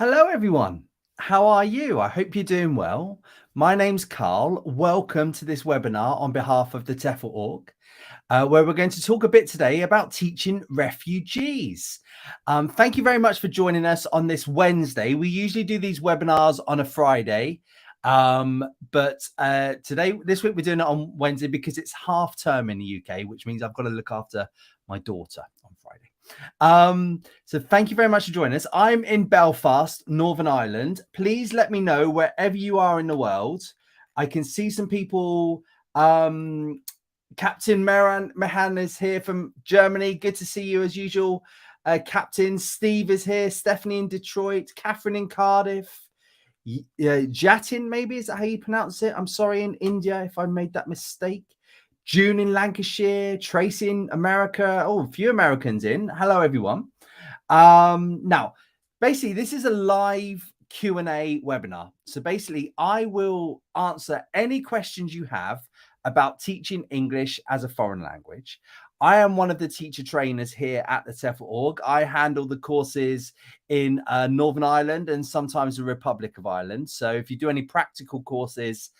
Hello, everyone. How are you? I hope you're doing well. My name's Carl. Welcome to this webinar on behalf of the TEFL Org, where we're going to talk a bit today about teaching refugees. Thank you very much for joining us on this Wednesday. We usually do these webinars on a Friday, but this week we're doing it on Wednesday because it's half term in the UK, which means I've got to look after my daughter on Friday. So thank you very much for joining us. I'm in Belfast, Northern Ireland. Please let me know wherever you are in the world. I can see some people. Captain Marianne is here from Germany. Good to see you as usual. Captain Steve is here. Stephanie in Detroit. Catherine in Cardiff. Jatin, maybe, is that how you pronounce it? I'm sorry, in India if I made that mistake. June in Lancashire, Tracy in America. Oh, a few Americans in. Hello, everyone. Now, basically, this is a live Q&A webinar. So basically, I will answer any questions you have about teaching English as a foreign language. I am one of the teacher trainers here at the TEFL Org. I handle the courses in Northern Ireland and sometimes the Republic of Ireland. So if you do any practical courses,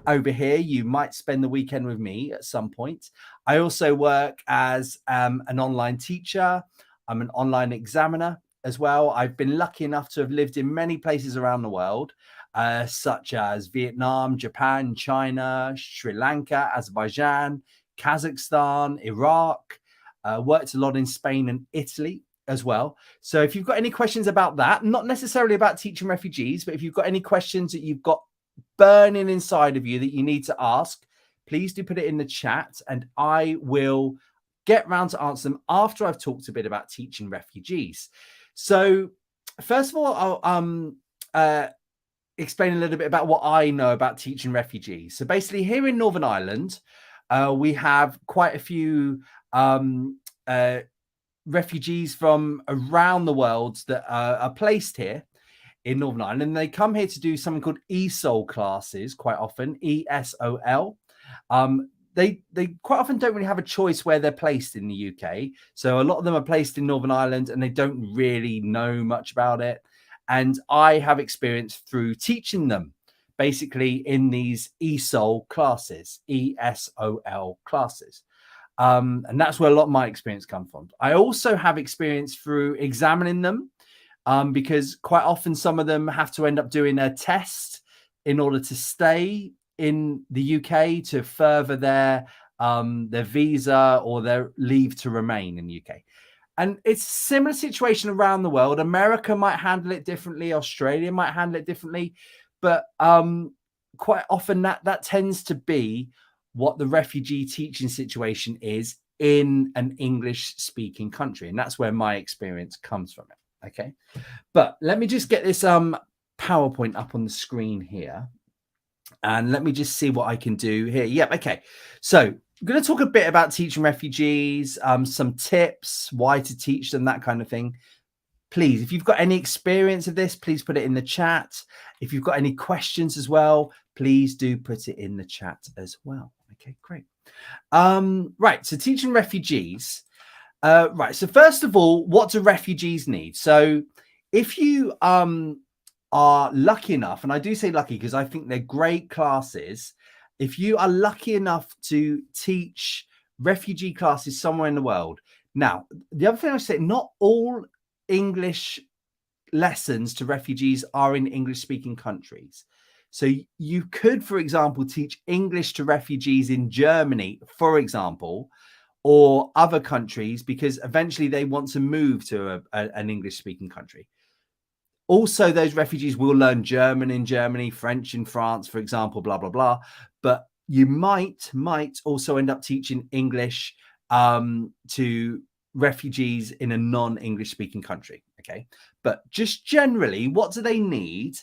over here, you might spend the weekend with me at some point. I also work as an online teacher. I'm an online examiner as well. I've been lucky enough to have lived in many places around the world, such as Vietnam, Japan, China, Sri Lanka, Azerbaijan, Kazakhstan, Iraq. Worked a lot in Spain and Italy as well. So if you've got any questions about that, not necessarily about teaching refugees, but if you've got any questions that you've got burning inside of you that you need to ask, please do put it in the chat and I will get round to answer them after I've talked a bit about teaching refugees. So first of all, I'll explain a little bit about what I know about teaching refugees. So basically here in Northern Ireland, we have quite a few refugees from around the world that are placed here in Northern Ireland, and they come here to do something called ESOL classes quite often, ESOL. They quite often don't really have a choice where they're placed in the UK. So a lot of them are placed in Northern Ireland and they don't really know much about it. And I have experience through teaching them basically in these ESOL classes, ESOL classes. And that's where a lot of my experience comes from. I also have experience through examining them, because quite often some of them have to end up doing a test in order to stay in the UK to further their visa or their leave to remain in the UK. And it's a similar situation around the world. America might handle it differently. Australia might handle it differently. But quite often that tends to be what the refugee teaching situation is in an English-speaking country. And that's where my experience comes from it. Okay, but let me just get this PowerPoint up on the screen here. And let me just see what I can do here. Yep, okay. So I'm going to talk a bit about teaching refugees, some tips, why to teach them, that kind of thing. Please, if you've got any experience of this, please put it in the chat. If you've got any questions as well, please do put it in the chat as well. Okay, great. Right, so teaching refugees. Right. So first of all, what do refugees need? So if you are lucky enough, and I do say lucky because I think they're great classes, if you are lucky enough to teach refugee classes somewhere in the world. Now, the other thing I say, not all English lessons to refugees are in English-speaking countries. So you could, for example, teach English to refugees in Germany, for example, or other countries, because eventually they want to move to an English-speaking country. Also, those refugees will learn German in Germany, French in France, for example, blah, blah, blah. But you might also end up teaching English to refugees in a non-English speaking country. Okay, but just generally, what do they need?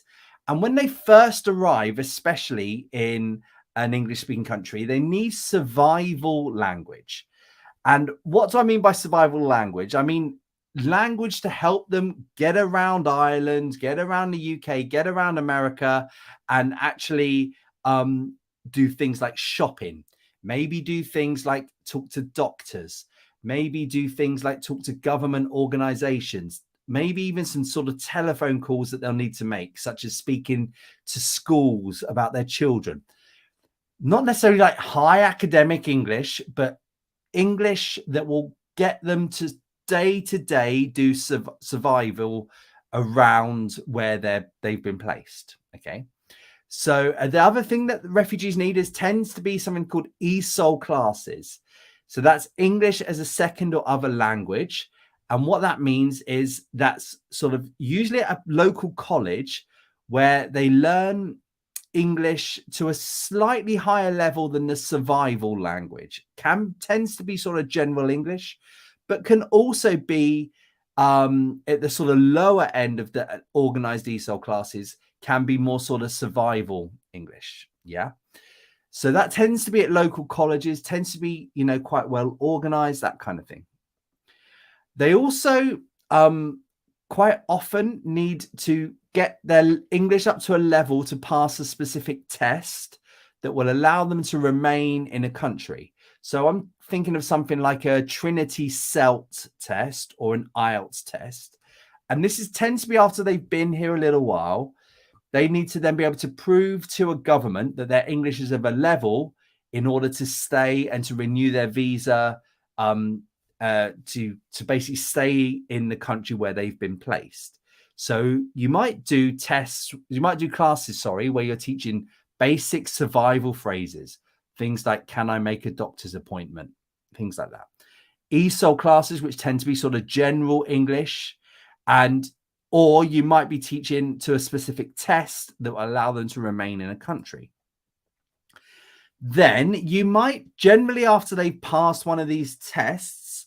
And when they first arrive, especially in an English-speaking country, they need survival language. And what do I mean by survival language? I mean language to help them get around Ireland, get around the UK, get around America, and actually do things like shopping, maybe do things like talk to doctors, maybe do things like talk to government organizations, maybe even some sort of telephone calls that they'll need to make, such as speaking to schools about their children. Not necessarily like high academic English, but English that will get them to day do survival around where they've been placed. Okay. So the other thing that refugees need tends to be something called ESOL classes. So that's English as a second or other language. And what that means is that's sort of usually at a local college where they learn English to a slightly higher level than the survival language. Tends to be sort of general English, but can also be at the sort of lower end of the organized ESOL classes, can be more sort of survival English. Yeah. So that tends to be at local colleges, tends to be, you know, quite well organized, that kind of thing. They also quite often need to get their English up to a level to pass a specific test that will allow them to remain in a country. So I'm thinking of something like a Trinity CELT test or an IELTS test. And this tends to be after they've been here a little while. They need to then be able to prove to a government that their English is of a level in order to stay and to renew their visa, to basically stay in the country where they've been placed. So you might do classes, where you're teaching basic survival phrases, things like, can I make a doctor's appointment? Things like that. ESOL classes, which tend to be sort of general English, or you might be teaching to a specific test that will allow them to remain in a country. Then you might generally, after they've passed one of these tests,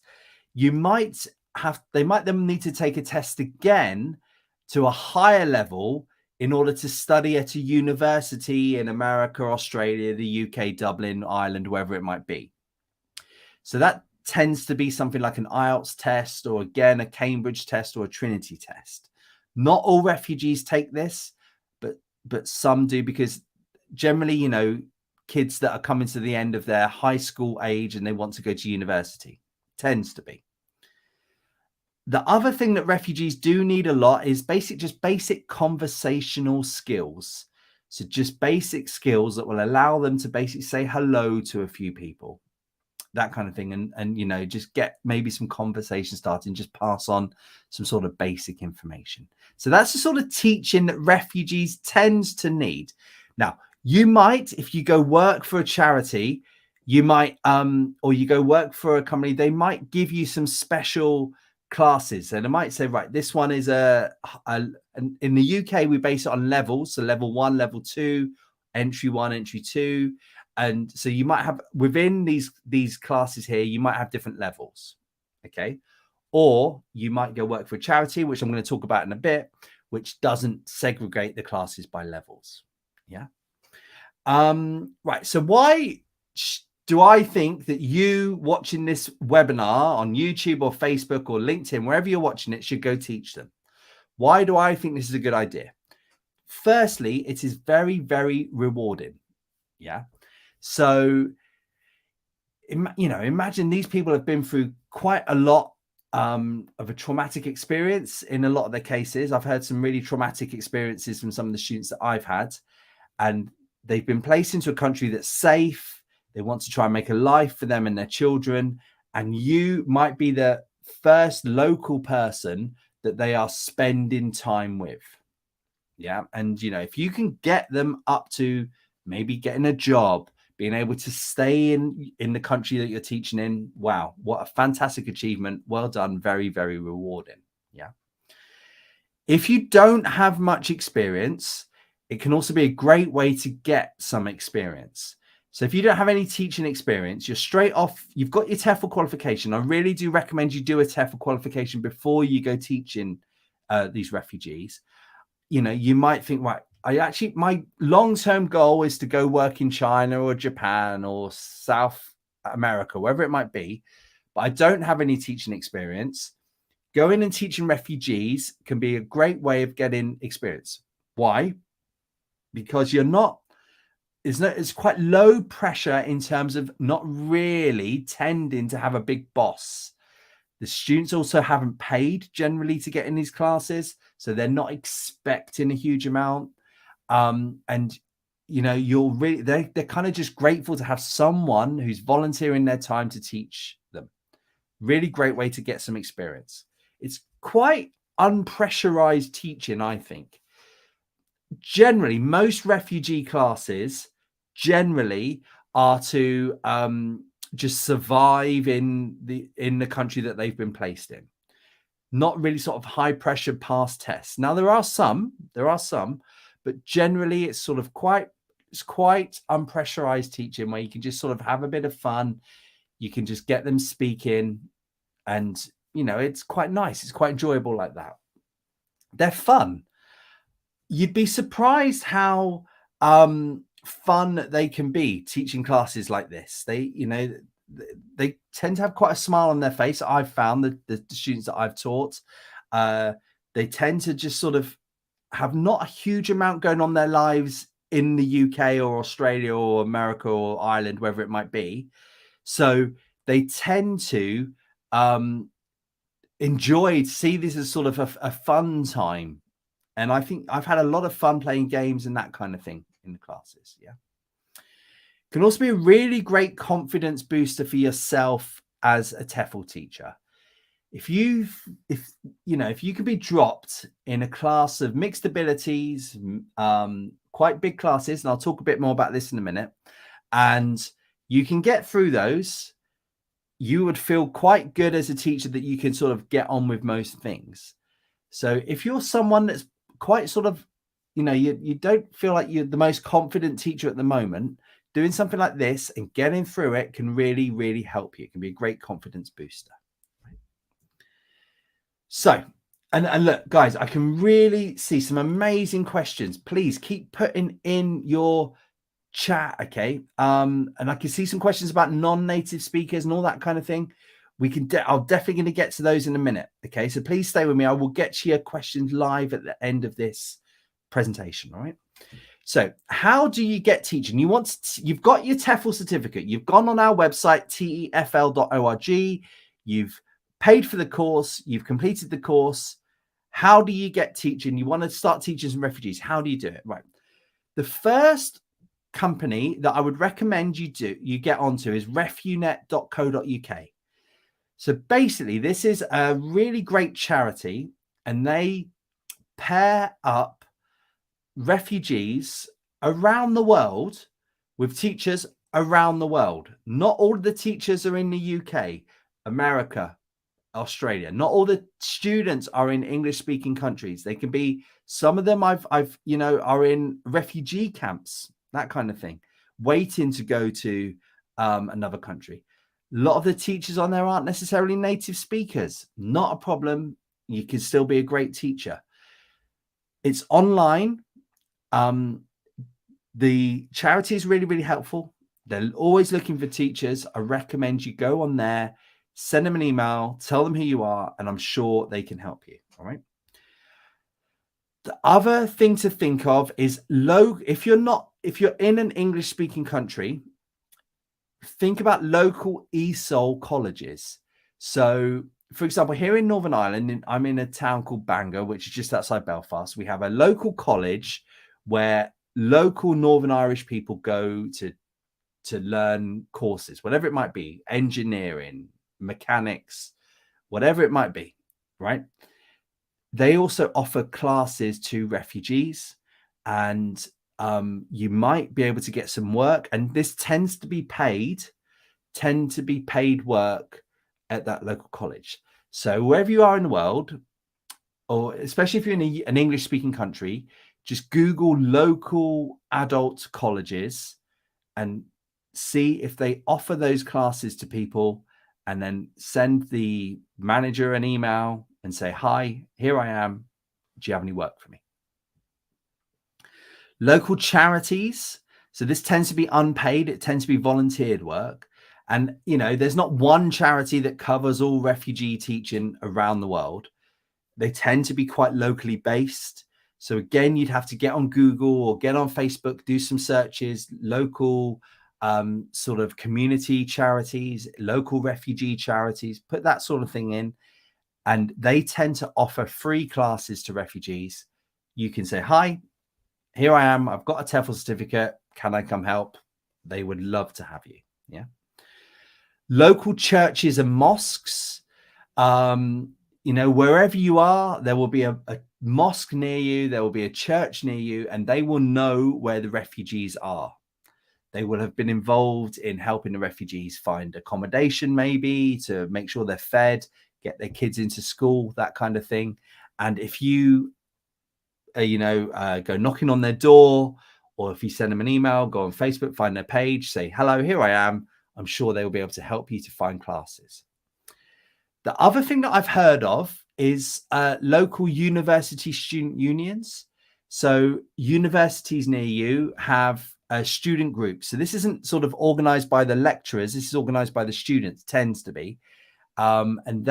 they might then need to take a test again to a higher level in order to study at a university in America, Australia, the UK, Dublin, Ireland, wherever it might be. So that tends to be something like an IELTS test, or again, a Cambridge test or a Trinity test. Not all refugees take this, but some do, because generally, you know, kids that are coming to the end of their high school age and they want to go to university, tends to be. The other thing that refugees do need a lot is just basic conversational skills. So just basic skills that will allow them to basically say hello to a few people, that kind of thing. And you know, just get maybe some conversation started, just pass on some sort of basic information. So that's the sort of teaching that refugees tends to need. Now, you might, if you go work for a charity, you might, or you go work for a company, they might give you some special classes. And I might say, right, this one is in the UK, we base it on levels. So level 1, level 2, entry 1, entry 2. And so you might have within these classes here, you might have different levels. Okay. Or you might go work for a charity, which I'm going to talk about in a bit, which doesn't segregate the classes by levels. Yeah. Right. So why do I think that you watching this webinar on YouTube or Facebook or LinkedIn, wherever you're watching it, should go teach them? Why do I think this is a good idea? Firstly, it is very, very rewarding. Yeah. So, you know, imagine these people have been through quite a lot of a traumatic experience in a lot of their cases. I've heard some really traumatic experiences from some of the students that I've had, and they've been placed into a country that's safe. They want to try and make a life for them and their children. And you might be the first local person that they are spending time with. Yeah. And, you know, if you can get them up to maybe getting a job, being able to stay in the country that you're teaching in, wow, what a fantastic achievement. Well done. Very, very rewarding. Yeah. If you don't have much experience, it can also be a great way to get some experience. So if you don't have any teaching experience, you're straight off, you've got your TEFL qualification. I really do recommend you do a TEFL qualification before you go teaching these refugees. You know, you might think, right, my long-term goal is to go work in China or Japan or South America, wherever it might be, but I don't have any teaching experience. Going and teaching refugees can be a great way of getting experience. Why? Because it's quite low pressure in terms of not really tending to have a big boss. The students also haven't paid generally to get in these classes, so they're not expecting a huge amount. And you know, they're kind of just grateful to have someone who's volunteering their time to teach them. Really great way to get some experience. It's quite unpressurized teaching, I think. Generally, most refugee classes generally are to just survive in the country that they've been placed in. Not really sort of high pressure pass tests. Now there are some, but generally it's sort of quite unpressurized teaching where you can just sort of have a bit of fun. You can just get them speaking, and you know, it's quite nice. It's quite enjoyable like that. They're fun. You'd be surprised how fun they can be teaching classes like this. They, you know, they tend to have quite a smile on their face. I've found that the students that I've taught, they tend to just sort of have not a huge amount going on in their lives in the UK or Australia or America or Ireland, wherever it might be. So they tend to see this as sort of a fun time. And I think I've had a lot of fun playing games and that kind of thing in the classes. Yeah. Can also be a really great confidence booster for yourself as a TEFL teacher. If you can be dropped in a class of mixed abilities, quite big classes, and I'll talk a bit more about this in a minute, and you can get through those, you would feel quite good as a teacher that you can sort of get on with most things. So if you're someone that's quite sort of, you know, you don't feel like you're the most confident teacher at the moment, doing something like this and getting through it can really, really help you. It can be a great confidence booster. So, and look, guys, I can really see some amazing questions. Please keep putting in your chat, okay? And I can see some questions about non-native speakers and all that kind of thing. I'll definitely going to get to those in a minute, okay? So please stay with me. I will get to your questions live at the end of this presentation, all right? So how do you get teaching? You've got your TEFL certificate. You've gone on our website, TEFL.org. You've paid for the course. You've completed the course. How do you get teaching? You want to start teaching some refugees. How do you do it? Right. The first company that I would recommend you get onto is refunet.co.uk. So basically, this is a really great charity, and they pair up refugees around the world with teachers around the world. Not all of the teachers are in the UK, America, Australia. Not all the students are in English-speaking countries. They can be, some of them are in refugee camps, that kind of thing, waiting to go to another country. A lot of the teachers on there aren't necessarily native speakers. Not a problem. You can still be a great teacher. It's online. The charity is really, really helpful. They're always looking for teachers. I recommend you go on there, send them an email, tell them who you are, and I'm sure they can help you. All right. The other thing to think of is if you're in an English speaking country, think about local ESOL colleges. So, for example, here in Northern Ireland, I'm in a town called Bangor, which is just outside Belfast. We have a local college where local Northern Irish people go to learn courses, whatever it might be, engineering, mechanics, whatever it might be, right? They also offer classes to refugees, and you might be able to get some work, and this tend to be paid work at that local college. So wherever you are in the world, or especially if you're in an English speaking country, just Google local adult colleges and see if they offer those classes to people, and then send the manager an email and say, hi, here I am. Do you have any work for me? Local charities. So this tends to be unpaid. It tends to be volunteered work. And, you know, there's not one charity that covers all refugee teaching around the world. They tend to be quite locally based. So again, you'd have to get on Google or get on Facebook, do some searches, local sort of community charities, local refugee charities, put that sort of thing in. And they tend to offer free classes to refugees. You can say, hi, here I am. I've got a TEFL certificate. Can I come help? They would love to have you. Yeah. Local churches and mosques. Wherever you are, there will be a mosque near you. There will be a church near you, and they will know where the refugees are. They will have been involved in helping the refugees find accommodation, maybe to make sure they're fed, get their kids into school, that kind of thing. And if you, go knocking on their door, or if you send them an email, go on Facebook, find their page, say, hello, here I am. I'm sure they will be able to help you to find classes. The other thing that I've heard of is local university student unions. So universities near you have a student group. So this isn't sort of organized by the lecturers. This is organized by the students, tends to be. And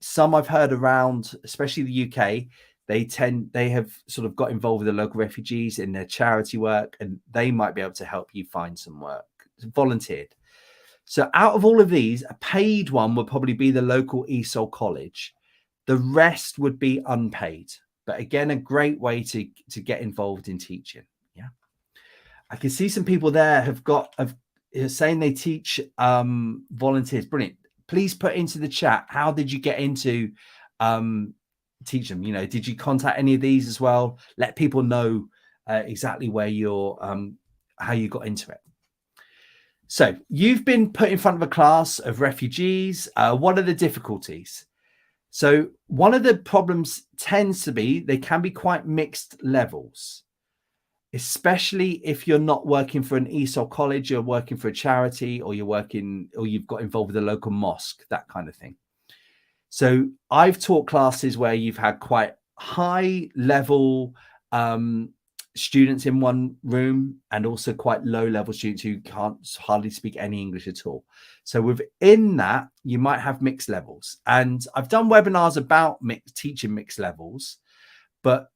some I've heard around, especially the UK, they have sort of got involved with the local refugees in their charity work, and they might be able to help you find some work. It's volunteered. So out of all of these, a paid one would probably be the local ESOL college. The rest would be unpaid. But again, a great way to get involved in teaching. Yeah. I can see some people there are saying they teach volunteers. Brilliant. Please put into the chat, how did you get into teach them? Did you contact any of these as well? Let people know exactly where how you got into it. So you've been put in front of a class of refugees. What are the difficulties? So one of the problems tends to be they can be quite mixed levels, especially if you're not working for an ESOL college, you're working for a charity, or you've got involved with a local mosque, that kind of thing. So I've taught classes where you've had quite high level students in one room, and also quite low level students who can't hardly speak any English at all. So within that, you might have mixed levels. And I've done webinars about teaching mixed levels, but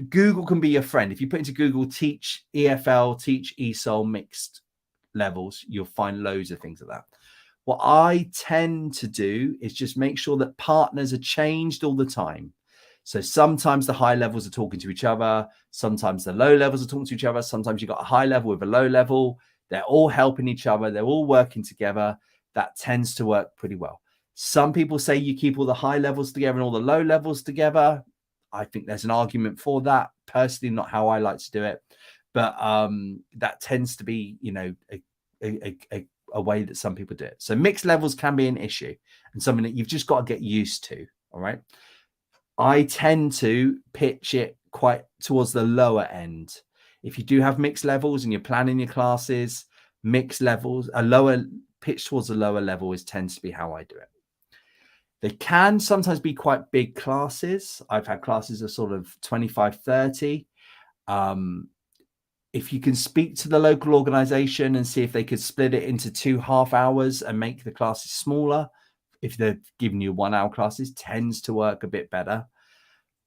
Google can be your friend. If you put into Google, teach EFL, teach ESOL mixed levels, you'll find loads of things like that. What I tend to do is just make sure that partners are changed all the time. So sometimes the high levels are talking to each other. Sometimes the low levels are talking to each other. Sometimes you've got a high level with a low level. They're all helping each other. They're all working together. That tends to work pretty well. Some people say you keep all the high levels together and all the low levels together. I think there's an argument for that. Personally, not how I like to do it. But that tends to be, a way that some people do it. So mixed levels can be an issue and something that you've just got to get used to. All right. I tend to pitch it quite towards the lower end. If you do have mixed levels and you're planning your classes, mixed levels, a lower pitch towards the lower level tends to be how I do it. They can sometimes be quite big classes. I've had classes of sort of 25, 30. If you can speak to the local organization and see if they could split it into 2 half hours and make the classes smaller, if they're giving you 1 hour classes, tends to work a bit better.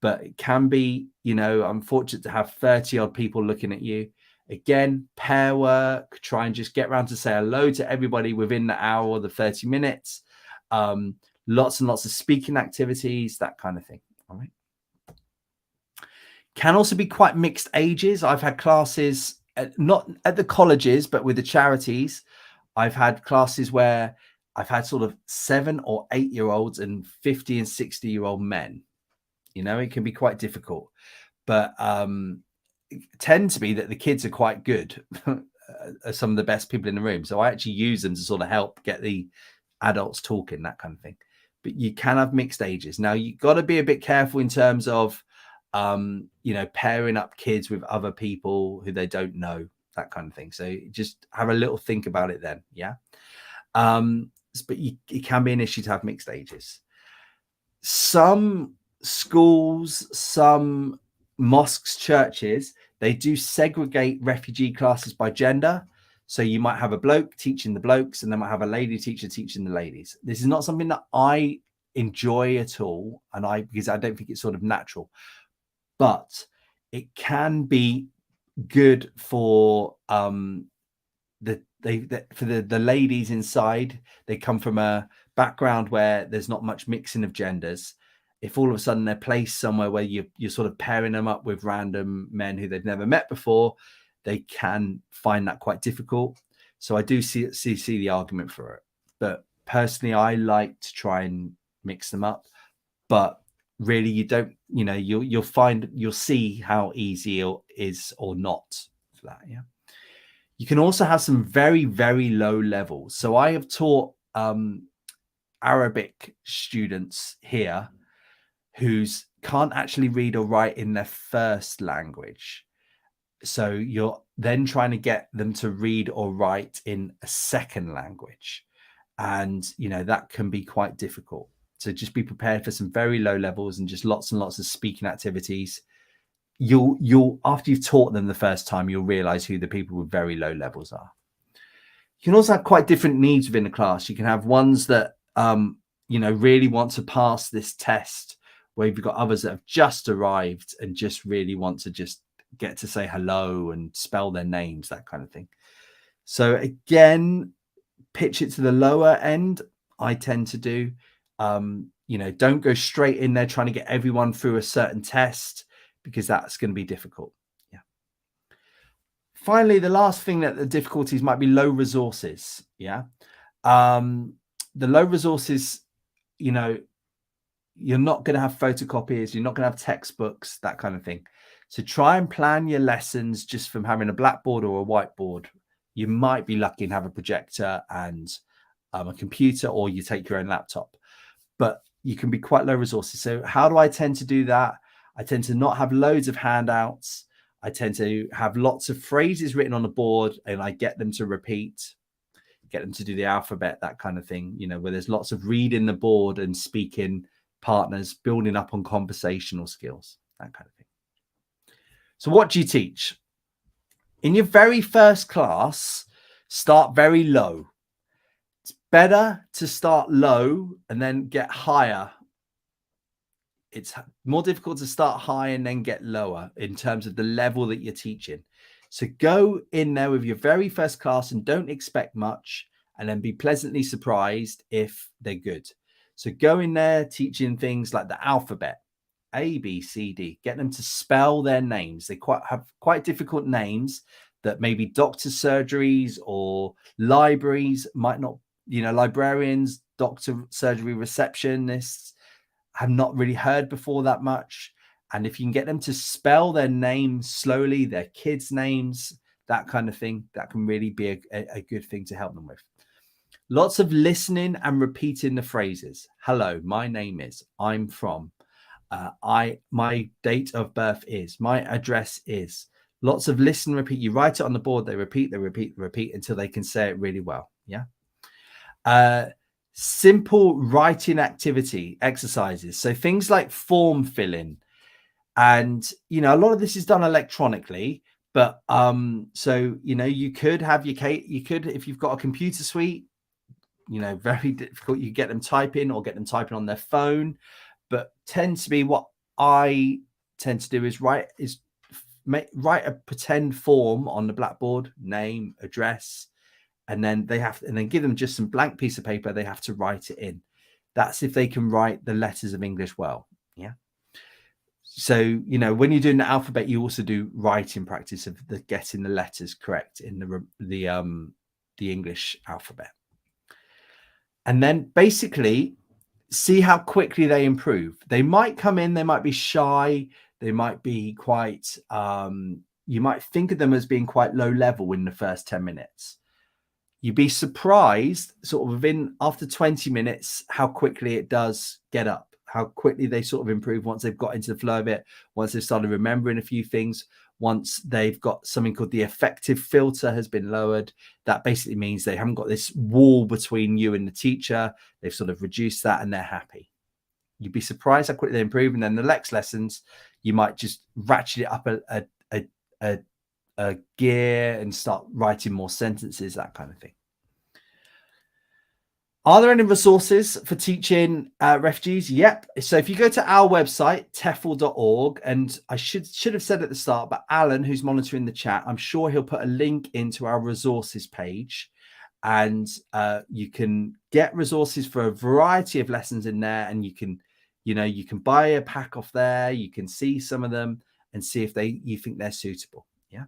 But it can be, I'm fortunate to have 30 odd people looking at you. Again, pair work, try and just get around to say hello to everybody within the hour or the 30 minutes. Lots and lots of speaking activities, that kind of thing. All right. Can also be quite mixed ages. I've had classes, not at the colleges, but with the charities. I've had classes where I've had sort of 7 or 8 year olds and 50 and 60-year-old men. It can be quite difficult, but it tend to be that the kids are quite good, are some of the best people in the room. So I actually use them to sort of help get the adults talking, that kind of thing. But you can have mixed ages. Now, you've got to be a bit careful in terms of, pairing up kids with other people who they don't know, that kind of thing. So just have a little think about it then. Yeah. But it can be an issue to have mixed ages. Some schools, some mosques, churches, they do segregate refugee classes by gender. So you might have a bloke teaching the blokes, and then might have a lady teacher teaching the ladies. This is not something that I enjoy at all, because I don't think it's sort of natural. But it can be good for the ladies inside. They come from a background where there's not much mixing of genders. If all of a sudden they're placed somewhere where you're sort of pairing them up with random men who they've never met before, they can find that quite difficult. So I do see the argument for it. But personally, I like to try and mix them up. But really, you don't, you'll see how easy it is or not for that. Yeah. You can also have some very, very low levels. So I have taught Arabic students here who can't actually read or write in their first language. So you're then trying to get them to read or write in a second language. And, that can be quite difficult. So just be prepared for some very low levels and just lots and lots of speaking activities. You'll after you've taught them the first time, you'll realize who the people with very low levels are. You can also have quite different needs within the class. You can have ones that, really want to pass this test, where you've got others that have just arrived and just really want to just get to say hello and spell their names, that kind of thing. So again, pitch it to the lower end. I tend to do, don't go straight in there trying to get everyone through a certain test, because that's going to be difficult. Yeah. Finally, the last thing that the difficulties might be low resources. Yeah. The low resources, you're not going to have photocopies. You're not going to have textbooks, that kind of thing. So try and plan your lessons just from having a blackboard or a whiteboard. You might be lucky and have a projector and a computer, or you take your own laptop, but you can be quite low resources. So how do I tend to do that? I tend to not have loads of handouts. I tend to have lots of phrases written on the board, and I get them to repeat, get them to do the alphabet, that kind of thing, where there's lots of reading the board and speaking partners, building up on conversational skills, that kind of thing. So what do you teach? In your very first class, start very low. It's better to start low and then get higher. It's more difficult to start high and then get lower in terms of the level that you're teaching. So go in there with your very first class and don't expect much, and then be pleasantly surprised if they're good. So go in there teaching things like the alphabet, A, B, C, D. Get them to spell their names. They have quite difficult names that maybe doctor surgeries or libraries might not, librarians, doctor surgery receptionists have not really heard before that much. And if you can get them to spell their names slowly, their kids' names, that kind of thing, that can really be a good thing to help them with. Lots of listening and repeating the phrases. Hello, my name is, I'm from, my date of birth is, my address is. Lots of listen, repeat. You write it on the board, they repeat until they can say it really well. Yeah. Simple writing activity exercises. So things like form filling, and a lot of this is done electronically, but so you could have if you've got a computer suite, very difficult, you get them typing on their phone, but tends to be what I tend to do is write a pretend form on the blackboard, name, address, and then give them just some blank piece of paper. They have to write it in. That's if they can write the letters of English well. Yeah. So, when you're doing the alphabet, you also do writing practice of getting the letters correct in the English alphabet. And then basically see how quickly they improve. They might come in, they might be shy, they might be quite, you might think of them as being quite low level in the first 10 minutes. You'd be surprised sort of after 20 minutes, how quickly it does get up, how quickly they sort of improve once they've got into the flow of it, once they've started remembering a few things, once they've got something called the affective filter has been lowered. That basically means they haven't got this wall between you and the teacher. They've sort of reduced that and they're happy. You'd be surprised how quickly they improve. And then the next lessons, you might just ratchet it up a gear and start writing more sentences, that kind of thing. Are there any resources for teaching refugees? Yep. So if you go to our website, TEFL.org, and I should have said at the start, but Alan, who's monitoring the chat, I'm sure he'll put a link into our resources page, and you can get resources for a variety of lessons in there, and you can buy a pack off there. You can see some of them and see if you think they're suitable. Yeah.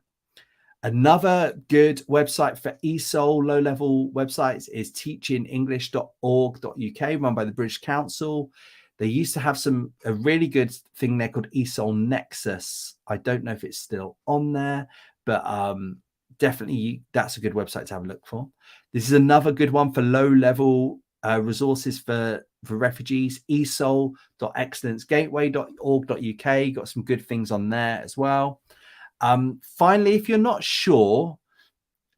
Another good website for ESOL low-level websites is teachingenglish.org.uk, run by the British Council. They used to have a really good thing there called ESOL Nexus. I don't know if it's still on there, but definitely that's a good website to have a look for. This is another good one for low-level resources for refugees, esol.excellencegateway.org.uk. Got some good things on there as well. Finally, if you're not sure,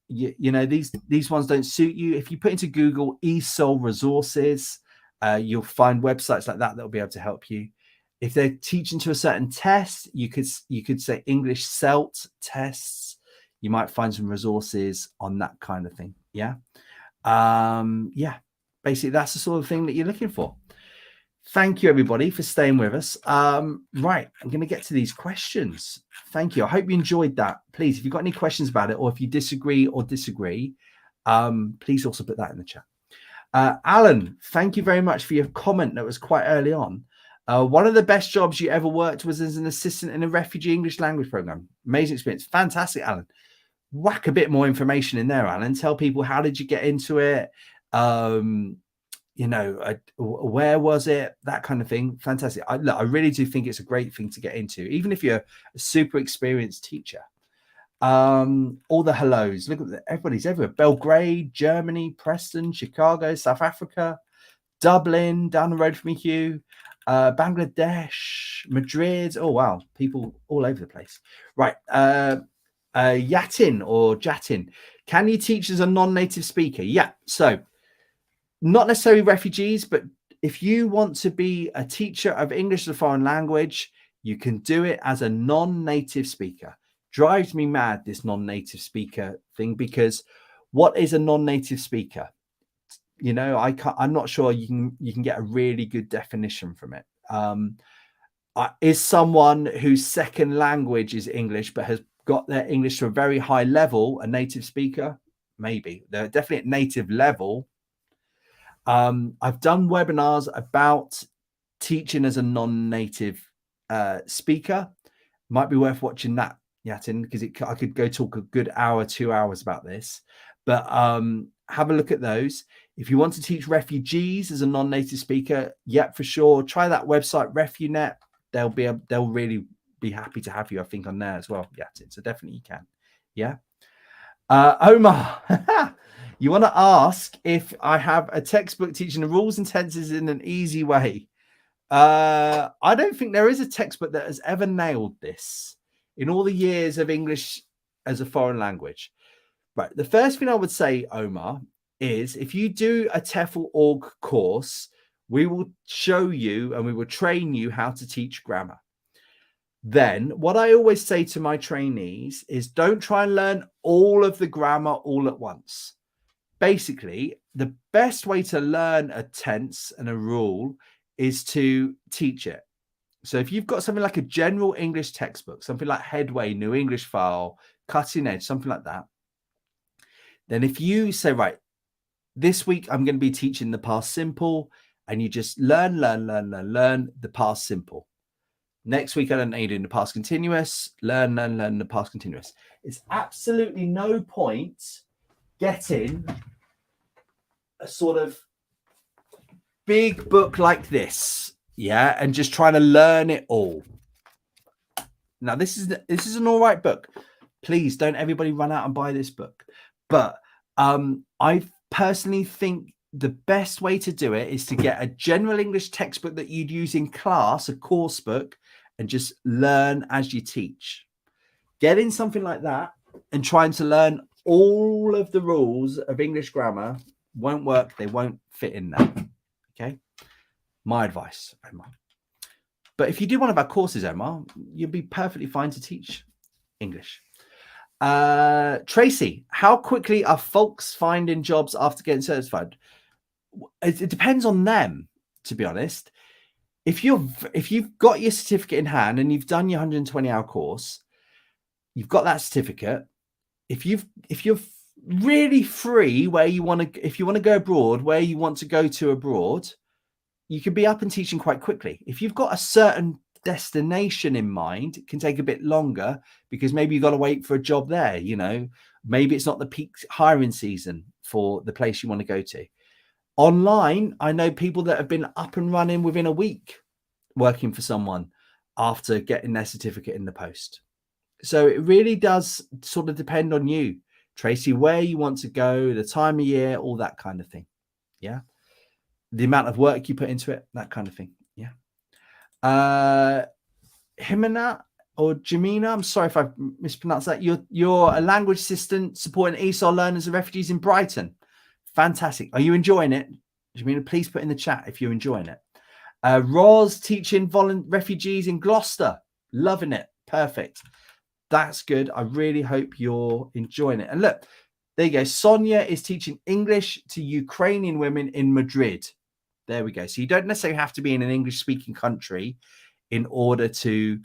you know, these ones don't suit you, if you put into Google ESOL resources, you'll find websites like that will be able to help you. If they're teaching to a certain test, you could say English CELT tests. You might find some resources on that kind of thing. Yeah. Basically that's the sort of thing that you're looking for. Thank you, everybody, for staying with us. Right, I'm going to get to these questions. Thank you. I hope you enjoyed that. Please, if you've got any questions about it, or if you disagree, please also put that in the chat. Alan, thank you very much for your comment that was quite early on. One of the best jobs you ever worked was as an assistant in a refugee English language program. Amazing experience. Fantastic, Alan. Whack a bit more information in there, Alan. Tell people, how did you get into it? You know, where was it? That kind of thing. Fantastic. I really do think it's a great thing to get into, even if you're a super experienced teacher. All the hellos. Look at everybody's everywhere. Belgrade, Germany, Preston, Chicago, South Africa, Dublin, down the road from me, Hugh, Bangladesh, Madrid. Oh, wow. People all over the place. Right. Yatin or Jatin. Can you teach as a non-native speaker? Yeah. So, not necessarily refugees, but if you want to be a teacher of English as a foreign language, you can do it as a non-native speaker. Drives me mad, this non-native speaker thing, because what is a non-native speaker? You know, I'm not sure you can get a really good definition from it. Is someone whose second language is English but has got their English to a very high level a native speaker? Maybe. They're definitely at native level. I've done webinars about teaching as a non-native speaker. Might be worth watching that, Yatin, because I could go talk a good hour, 2 hours about this. But have a look at those. If you want to teach refugees as a non-native speaker, yeah, for sure. Try that website, Refunet. They'll really be happy to have you, I think, on there as well, Yatin. So definitely you can. Yeah. Omar. You want to ask if I have a textbook teaching the rules and tenses in an easy way. I don't think there is a textbook that has ever nailed this in all the years of English as a foreign language. Right. The first thing I would say, Omar, is if you do a TEFL Org course, we will show you and we will train you how to teach grammar. Then what I always say to my trainees is don't try and learn all of the grammar all at once. Basically, the best way to learn a tense and a rule is to teach it. So if you've got something like a general English textbook, something like Headway, New English File, Cutting Edge, something like that, then if you say, right, this week I'm going to be teaching the past simple, and you just learn the past simple. Next week, I don't need in the past continuous, learn the past continuous. It's absolutely no point getting a sort of big book like this, yeah, and just trying to learn it all. Now, this is an all right book. Please don't everybody run out and buy this book. But I personally think the best way to do it is to get a general English textbook that you'd use in class, a course book, and just learn as you teach. Getting something like that and trying to learn all of the rules of English grammar won't work. They won't fit in there. Okay. My advice, Omar. But if you do one of our courses, Omar, you'll be perfectly fine to teach English. Tracy, how quickly are folks finding jobs after getting certified? it depends on them, to be honest. If you've got your certificate in hand and you've done your 120-hour course, you've got that certificate. If you're really free where you want to, if you want to go abroad, where you want to go to abroad, you can be up and teaching quite quickly. If you've got a certain destination in mind, it can take a bit longer because maybe you've got to wait for a job there. You know, maybe it's not the peak hiring season for the place you want to go to. Online, I know people that have been up and running within a week working for someone after getting their certificate in the post. So it really does sort of depend on you, Tracy, where you want to go, the time of year, all that kind of thing. Yeah. The amount of work you put into it, that kind of thing. Yeah. Himana or Jamina, I'm sorry if I mispronounced that. You're a language assistant supporting ESOL learners and refugees in Brighton. Fantastic. Are you enjoying it? Jamina, please put in the chat if you're enjoying it. Roz teaching refugees in Gloucester. Loving it. Perfect. That's good. I really hope you're enjoying it. And look, there you go. Sonia is teaching English to Ukrainian women in Madrid. There we go. So you don't necessarily have to be in an English-speaking country in order to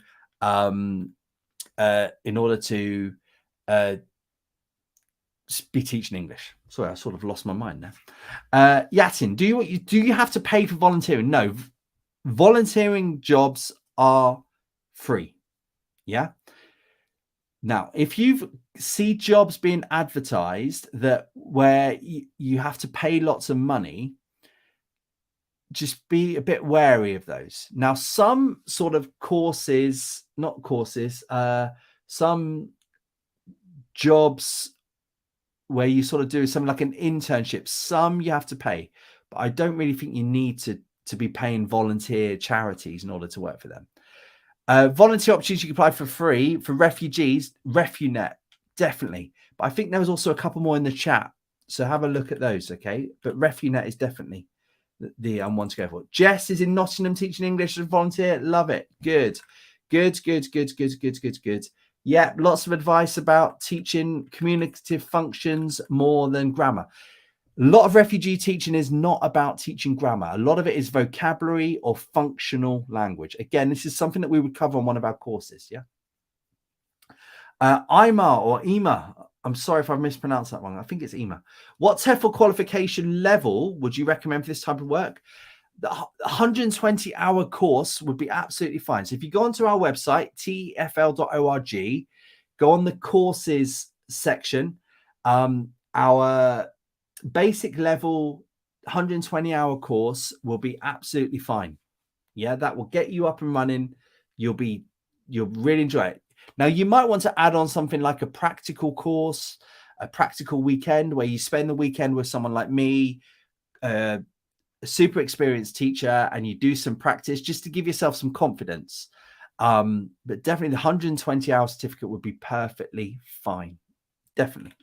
be teaching English. Sorry, I sort of lost my mind now. Yatin, do you have to pay for volunteering? No, volunteering jobs are free. Yeah. Now, if you see jobs being advertised that where you have to pay lots of money, just be a bit wary of those. Now, some sort of courses, not courses, some jobs where you sort of do something like an internship, some you have to pay, but I don't really think you need to be paying volunteer charities in order to work for them. Volunteer opportunities you can apply for free for refugees, Refunet, definitely. But I think there was also a couple more in the chat. So have a look at those, okay? But Refunet is definitely the one to go for. Jess is in Nottingham teaching English as a volunteer. Love it. Good. Yeah, lots of advice about teaching communicative functions more than grammar. A lot of refugee teaching is not about teaching grammar. A lot of it is vocabulary or functional language. Again, this is something that we would cover on one of our courses. Yeah. Ima or Ema. I'm sorry if I've mispronounced that one. I think it's Ema. What TEFL qualification level would you recommend for this type of work? The 120-hour course would be absolutely fine. So if you go onto our website, TEFL.org, go on the courses section. Our basic level 120-hour course will be absolutely fine. Yeah, that will get you up and running. You'll really enjoy it. Now, you might want to add on something like a practical course, a practical weekend where you spend the weekend with someone like me, a super experienced teacher, and you do some practice just to give yourself some confidence. But definitely the 120-hour certificate would be perfectly fine. Definitely.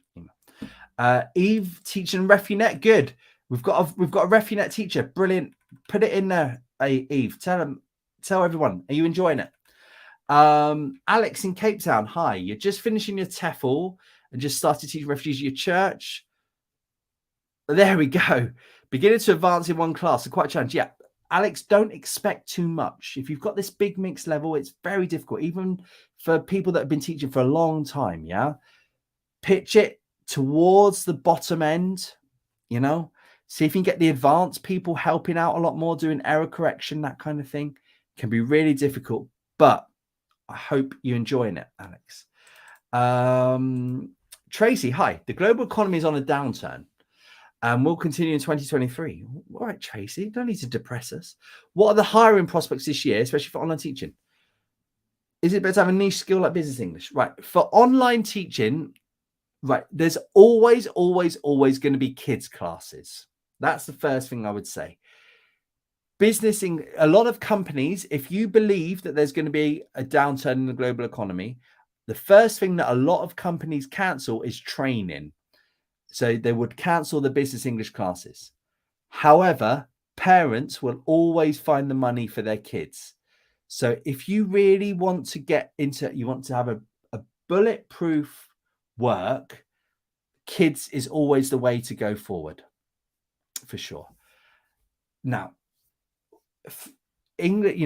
Eve teaching Refunet. Good. We've got a Refunet teacher. Brilliant. Put it in there. Hey, Eve, tell everyone. Are you enjoying it? Alex in Cape Town. Hi. You're just finishing your TEFL and just started teaching refugees at your church. There we go. Beginning to advance in one class. So quite a challenge. Yeah. Alex, don't expect too much. If you've got this big mixed level, it's very difficult, even for people that have been teaching for a long time. Yeah. Pitch it towards the bottom end, you know, see if you can get the advanced people helping out a lot more, doing error correction, that kind of thing. Can be really difficult, but I hope you're enjoying it, Alex. Tracy, hi. The global economy is on a downturn and will continue in 2023. All right, Tracy, don't need to depress us. What are the hiring prospects this year, especially for online teaching? Is it better to have a niche skill like business English? Right. For online teaching, right, there's always going to be kids classes. That's the first thing I would say. A lot of companies, if you believe that there's going to be a downturn in the global economy, the first thing that a lot of companies cancel is training. So they would cancel the business English classes. However, parents will always find the money for their kids. So if you really want to you want to have a bulletproof work, kids is always the way to go forward, for sure. Now, English,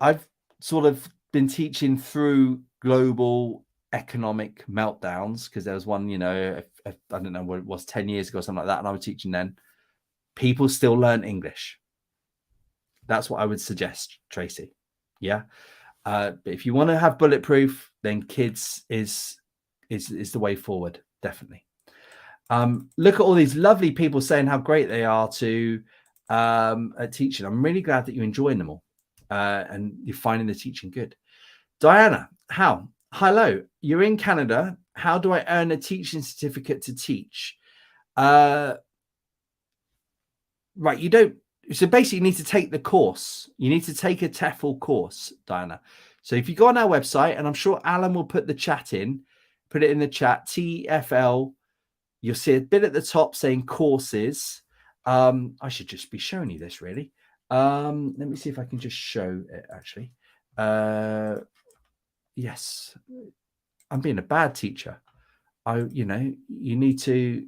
I've sort of been teaching through global economic meltdowns, because there was one, I don't know what it was, 10 years ago, something like that, and I was teaching then. People still learn English. That's what I would suggest, Tracy. Yeah. But if you want to have bulletproof, then kids is the way forward, definitely. Look at all these lovely people saying how great they are to at teaching. I'm really glad that you're enjoying them all, and you're finding the teaching good. Diana, how? Hello, you're in Canada. How do I earn a teaching certificate to teach? Right, you don't. So basically, you need to take the course. You need to take a TEFL course, Diana. So if you go on our website, and I'm sure Alan will put the chat in, put it in the chat, TEFL. You'll see a bit at the top saying courses. I should just be showing you this, really. Let me see if I can just show it, actually. Yes, I'm being a bad teacher. You need to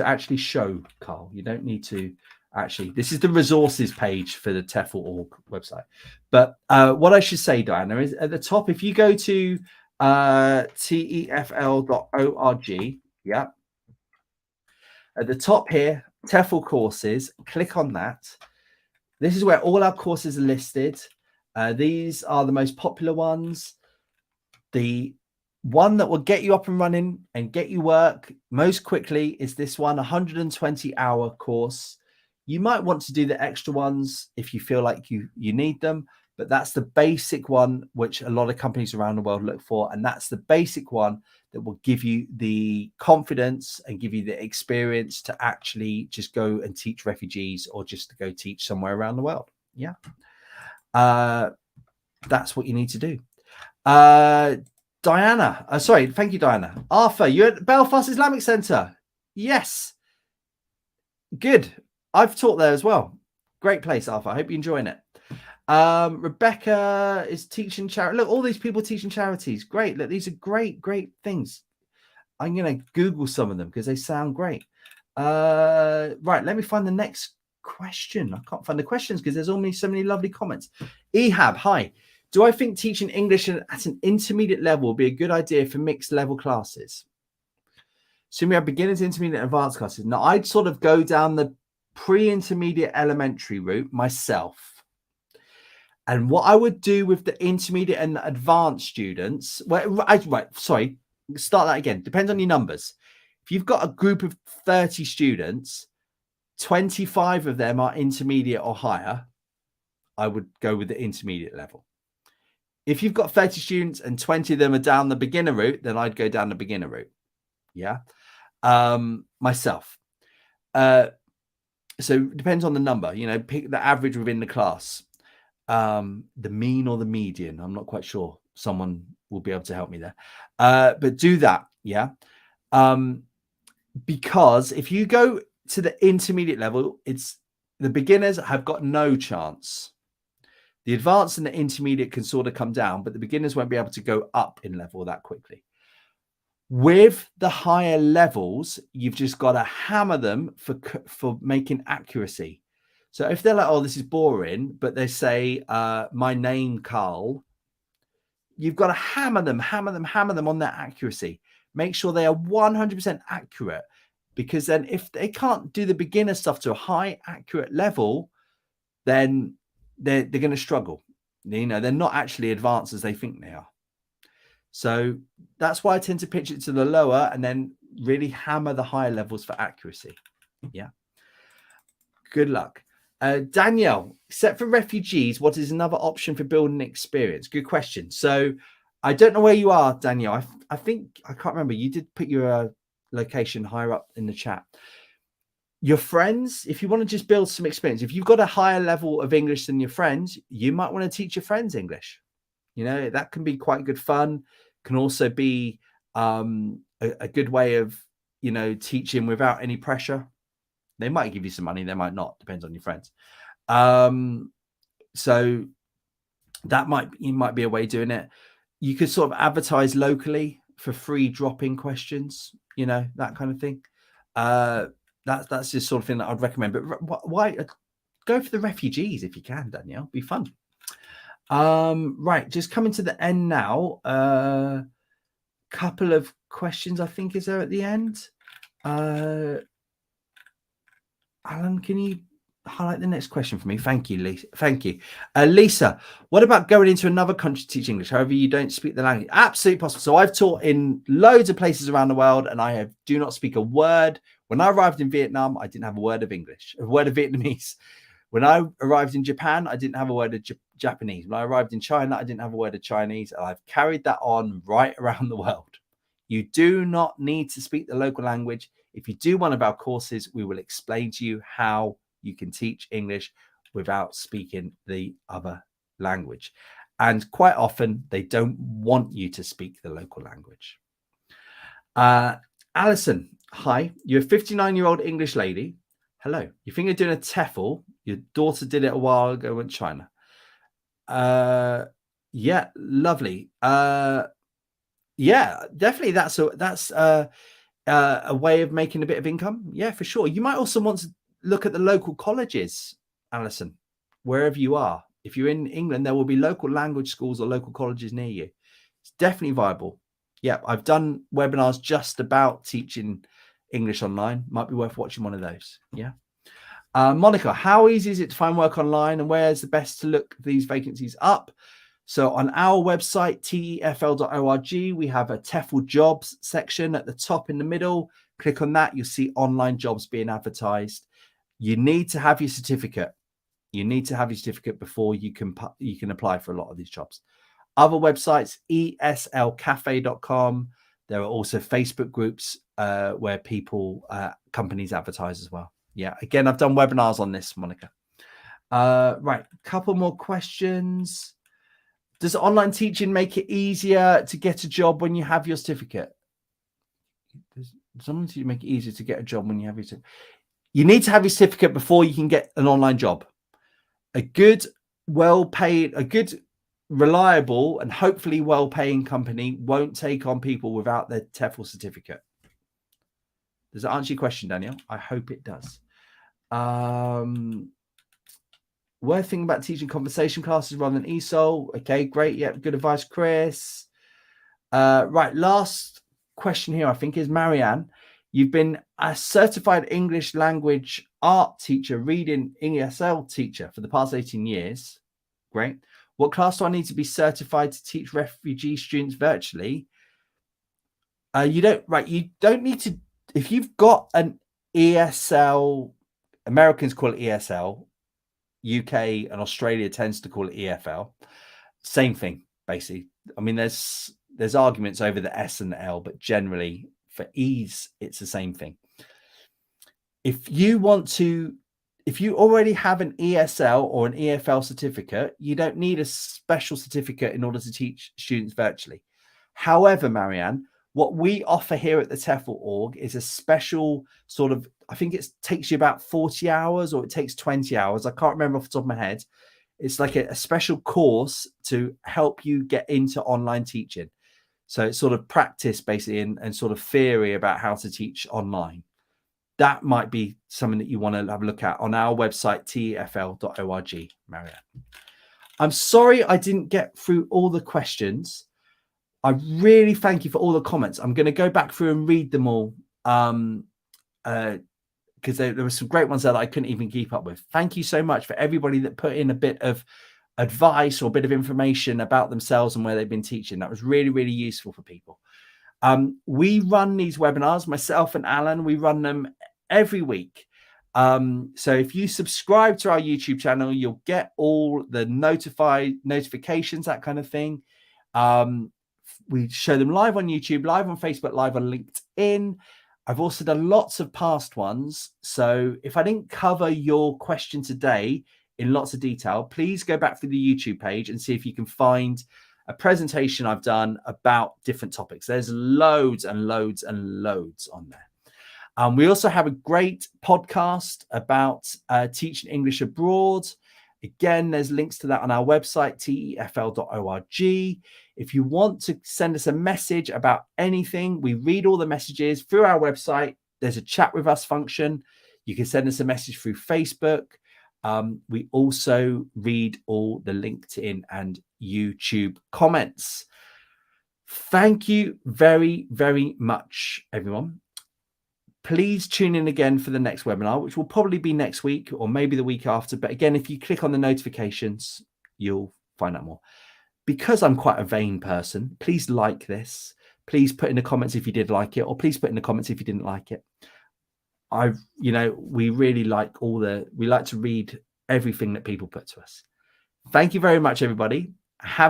actually show, Carl. You don't need to actually. This is the resources page for the TEFL Org website. But what I should say, Diana, is at the top, if you go to TEFL.org, yeah. At the top here, TEFL courses, click on that. This is where all our courses are listed. These are the most popular ones. The one that will get you up and running and get you work most quickly is this one, 120-hour course. You might want to do the extra ones if you feel like you need them, but that's the basic one, which a lot of companies around the world look for. And that's the basic one that will give you the confidence and give you the experience to actually just go and teach refugees, or just to go teach somewhere around the world. Yeah. That's what you need to do. Diana, sorry, thank you, Diana. Arthur, you're at Belfast Islamic Centre. Yes. Good. I've taught there as well. Great place, Arthur. I hope you're enjoying it. Rebecca is teaching charity. Look, all these people teaching charities. Great. Look, these are great things. I'm going to Google some of them because they sound great. Right, let me find the next question. I can't find the questions because there's only so many lovely comments. Ehab, hi. Do I think teaching English at an intermediate level would be a good idea for mixed level classes? So we have beginners, intermediate, advanced classes. Now, I'd sort of go down the pre-intermediate elementary route myself. And what I would do with the intermediate and the advanced students, sorry, start that again. Depends on your numbers. If you've got a group of 30 students, 25 of them are intermediate or higher, I would go with the intermediate level. If you've got 30 students and 20 of them are down the beginner route, then I'd go down the beginner route. Yeah. Myself. So it depends on the number, pick the average within the class. The mean or the median, I'm not quite sure. Someone will be able to help me there. But do that. Yeah. Because if you go to the intermediate level, the beginners have got no chance. The advanced and the intermediate can sort of come down, but the beginners won't be able to go up in level that quickly. With the higher levels, you've just got to hammer them for making accuracy. So if they're like, oh, this is boring, but they say, my name, Carl, you've got to hammer them on their accuracy. Make sure they are 100% accurate, because then if they can't do the beginner stuff to a high accurate level, then they're going to struggle. They're not actually advanced as they think they are. So that's why I tend to pitch it to the lower and then really hammer the higher levels for accuracy. Yeah. Good luck. Danielle, except for refugees, what is another option for building experience? Good question. So I don't know where you are, Danielle. I think, I can't remember. You did put your location higher up in the chat. Your friends, if you want to just build some experience, if you've got a higher level of English than your friends, you might want to teach your friends English. That can be quite good fun. Can also be a good way of, teaching without any pressure. They might give you some money, they might not, depends on your friends. So that might be a way of doing it. You could sort of advertise locally for free drop-in questions, that kind of thing. That's just sort of thing that I'd recommend. But why go for the refugees if you can, Danielle. Be fun. Right, just coming to the end now. Couple of questions, I think, is there at the end. Alan, can you highlight the next question for me? Thank you, Lisa. Thank you. Lisa, what about going into another country to teach English? However, you don't speak the language. Absolutely possible. So I've taught in loads of places around the world, and I do not speak a word. When I arrived in Vietnam, I didn't have a word of English, a word of Vietnamese. When I arrived in Japan, I didn't have a word of Japanese. When I arrived in China, I didn't have a word of Chinese. And I've carried that on right around the world. You do not need to speak the local language. If you do one of our courses, we will explain to you how you can teach English without speaking the other language. And quite often, they don't want you to speak the local language. Alison, hi. You're a 59-year-old English lady. Hello. You think you're doing a TEFL? Your daughter did it a while ago in China. Yeah, lovely. Yeah, definitely. That's a way of making a bit of income. Yeah, for sure. You might also want to look at the local colleges, Alison, wherever you are. If you're in England, there will be local language schools or local colleges near you. It's definitely viable. Yeah, I've done webinars just about teaching English online. Might be worth watching one of those. Yeah. Monica, how easy is it to find work online, and where's the best to look these vacancies up? So on our website, TEFL.org, we have a TEFL jobs section at the top in the middle. Click on that. You'll see online jobs being advertised. You need to have your certificate. You need to have your certificate before you can apply for a lot of these jobs. Other websites, eslcafe.com. There are also Facebook groups where companies advertise as well. Yeah, again, I've done webinars on this, Monica. Right, couple more questions. Does online teaching make it easier to get a job when you have your certificate? Does online teaching make it easier to get a job when you have your certificate? You need to have your certificate before you can get an online job. A good, well-paid, a good, reliable, and hopefully well-paying company won't take on people without their TEFL certificate. Does that answer your question, Daniel? I hope it does. Worth thinking about teaching conversation classes rather than ESOL. Okay, great. Yeah, good advice, Chris. Right, last question here, I think, is Marianne. You've been a certified English language art teacher, reading ESL teacher for the past 18 years. Great. What class do I need to be certified to teach refugee students virtually? You don't need to. If you've got an ESL, Americans call it ESL, UK and Australia tends to call it EFL. Same thing, basically. I mean, there's arguments over the S and the L, but generally for ease, it's the same thing. If you already have an ESL or an EFL certificate, you don't need a special certificate in order to teach students virtually. However, Marianne, what we offer here at the TEFL Org is a special sort of, I think it takes you about 40 hours or it takes 20 hours. I can't remember off the top of my head. It's like a special course to help you get into online teaching. So it's sort of practice basically and sort of theory about how to teach online. That might be something that you want to have a look at on our website, tefl.org, Marianne. I'm sorry I didn't get through all the questions. I really thank you for all the comments. I'm going to go back through and read them all because there were some great ones there that I couldn't even keep up with. Thank you so much for everybody that put in a bit of advice or a bit of information about themselves and where they've been teaching. That was really, really useful for people. We run these webinars, myself and Alan, we run them every week. So if you subscribe to our YouTube channel, you'll get all the notifications, that kind of thing. We show them live on YouTube, live on Facebook, live on LinkedIn. I've also done lots of past ones. So if I didn't cover your question today in lots of detail, please go back through the YouTube page and see if you can find a presentation I've done about different topics. There's loads and loads and loads on there. We also have a great podcast about teaching English abroad. Again, there's links to that on our website, tefl.org. If you want to send us a message about anything, we read all the messages through our website. There's a chat with us function. You can send us a message through Facebook. We also read all the LinkedIn and YouTube comments. Thank you very, very much, everyone. Please tune in again for the next webinar, which will probably be next week or maybe the week after. But again, if you click on the notifications, you'll find out more. Because I'm quite a vain person, please like this. Please put in the comments if you did like it, or please put in the comments if you didn't like it. We really like we like to read everything that people put to us. Thank you very much, everybody. Have